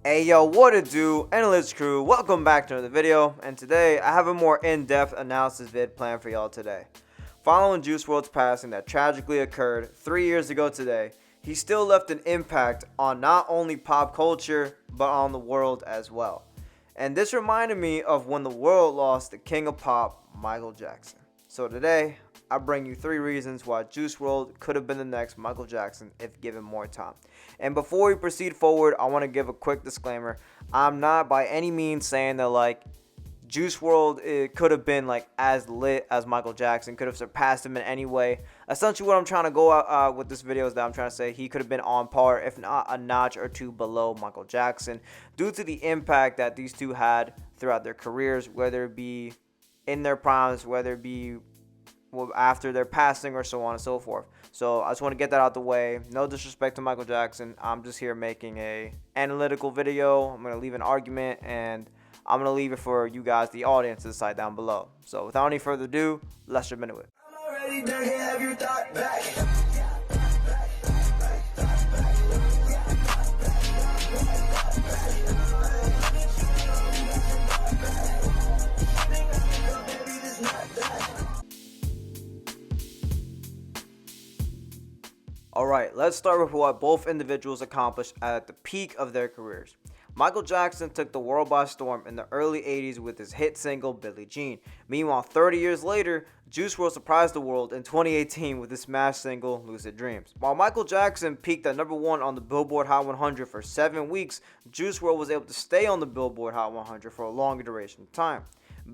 Hey yo, what it do? NLH Crew, welcome back to another video, and today I have a more in-depth analysis vid planned for y'all today. Following Juice WRLD's passing that tragically occurred 3 years ago today, he still left an impact on not only pop culture, but on the world as well. And this reminded me of when the world lost the king of pop, Michael Jackson. So today, I bring you 3 reasons why Juice WRLD could have been the next Michael Jackson if given more time. And before we proceed forward, I want to give a quick disclaimer. I'm not by any means saying that Juice WRLD it could have been as lit as Michael Jackson, could have surpassed him in any way. Essentially what I'm trying to go out with this video is that I'm trying to say he could have been on par, if not a notch or two below Michael Jackson, due to the impact that these two had throughout their careers, whether it be in their primes, whether it be after their passing, or so on and so forth. So I just want to get that out the way. No disrespect to Michael Jackson. I'm just here making a analytical video. I'm going to leave an argument, and I'm going to leave it for you guys, the audience, to decide down below. So without any further ado, let's jump into it. I'm already done here, have your thought back. Alright, let's start with what both individuals accomplished at the peak of their careers. Michael Jackson took the world by storm in the early 80s with his hit single Billie Jean. Meanwhile, 30 years later, Juice WRLD surprised the world in 2018 with his smash single Lucid Dreams. While Michael Jackson peaked at #1 on the Billboard Hot 100 for 7 weeks, Juice WRLD was able to stay on the Billboard Hot 100 for a longer duration of time.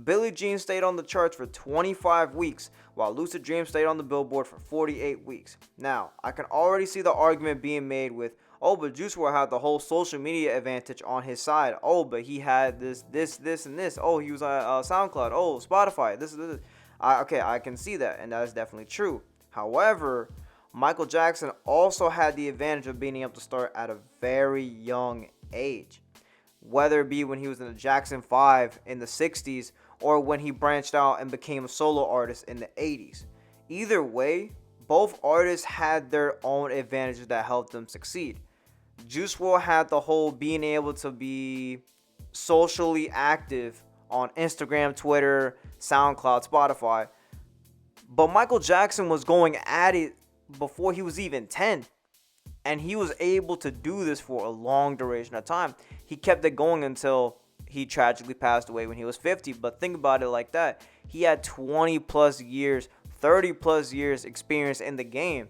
Billie Jean stayed on the charts for 25 weeks, while Lucid Dreams stayed on the Billboard for 48 weeks. Now, I can already see the argument being made with, oh, but Juice WRLD had the whole social media advantage on his side. Oh, but he had this, and this. Oh, he was on SoundCloud. Oh, Spotify. This. Okay, I can see that, and that is definitely true. However, Michael Jackson also had the advantage of being able to start at a very young age. Whether it be when he was in the Jackson 5 in the 60s, or when he branched out and became a solo artist in the 80s. Either way, both artists had their own advantages that helped them succeed. Juice WRLD had the whole being able to be socially active on Instagram, Twitter, SoundCloud, Spotify. But Michael Jackson was going at it before he was even 10. And he was able to do this for a long duration of time. He kept it going until he tragically passed away when he was 50. But think about it like that. He had 20 plus years, 30 plus years experience in the game.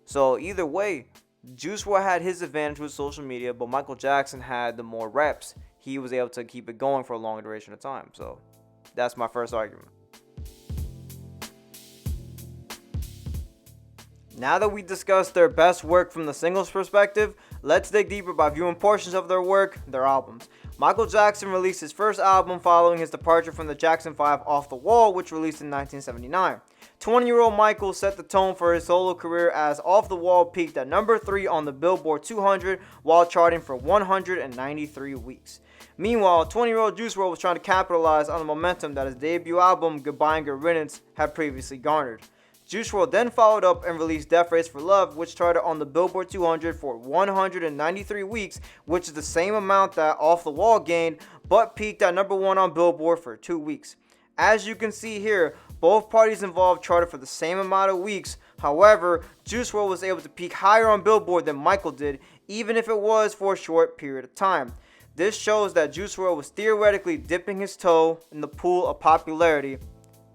So either way, Juice WRLD had his advantage with social media, but Michael Jackson had the more reps. He was able to keep it going for a long duration of time. So that's my first argument. Now that we discussed their best work from the singles perspective, let's dig deeper by viewing portions of their work, their albums. Michael Jackson released his first album following his departure from the Jackson 5 Off the Wall, which released in 1979. 20-year-old Michael set the tone for his solo career as Off the Wall peaked at #3 on the Billboard 200 while charting for 193 weeks. Meanwhile, 20-year-old Juice WRLD was trying to capitalize on the momentum that his debut album, Goodbye and Good Riddance, had previously garnered. Juice WRLD then followed up and released Death Race for Love, which charted on the Billboard 200 for 193 weeks, which is the same amount that Off the Wall gained, but peaked at #1 on Billboard for 2 weeks. As you can see here, both parties involved charted for the same amount of weeks. However, Juice WRLD was able to peak higher on Billboard than Michael did, even if it was for a short period of time. This shows that Juice WRLD was theoretically dipping his toe in the pool of popularity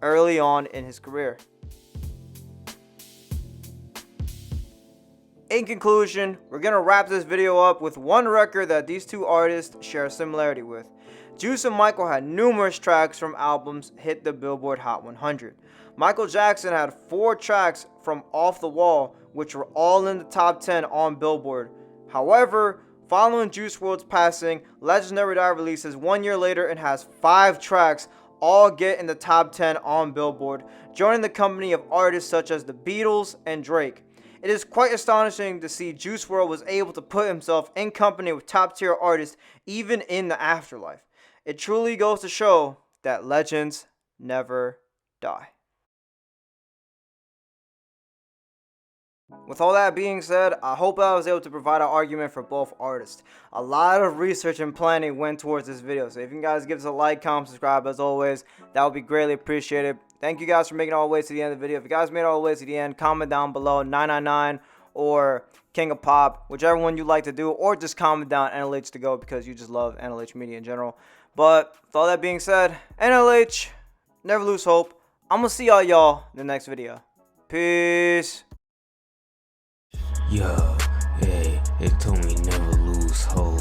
early on in his career. In conclusion, we're going to wrap this video up with one record that these two artists share a similarity with. Juice and Michael had numerous tracks from albums hit the Billboard Hot 100. Michael Jackson had 4 tracks from Off the Wall, which were all in the top 10 on Billboard. However, following Juice WRLD's passing, Legends Never Die releases 1 year later and has 5 tracks all get in the top 10 on Billboard, joining the company of artists such as the Beatles and Drake. It is quite astonishing to see Juice WRLD was able to put himself in company with top tier artists even in the afterlife. It truly goes to show that legends never die. With all that being said, I hope I was able to provide an argument for both artists. A lot of research and planning went towards this video, so if you guys give us a like, comment, subscribe as always, that would be greatly appreciated. Thank you guys for making it all the way to the end of the video. If you guys made it all the way to the end, comment down below 999 or King of Pop, whichever one you like to do, or just comment down NLH to go because you just love NLH media in general. But with all that being said, NLH, never lose hope. I'm gonna see y'all in the next video. Peace. Yo, hey, they told me never lose hope.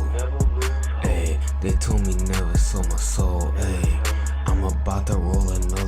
Hey, they told me never sell my soul. Hey, I'm about to roll another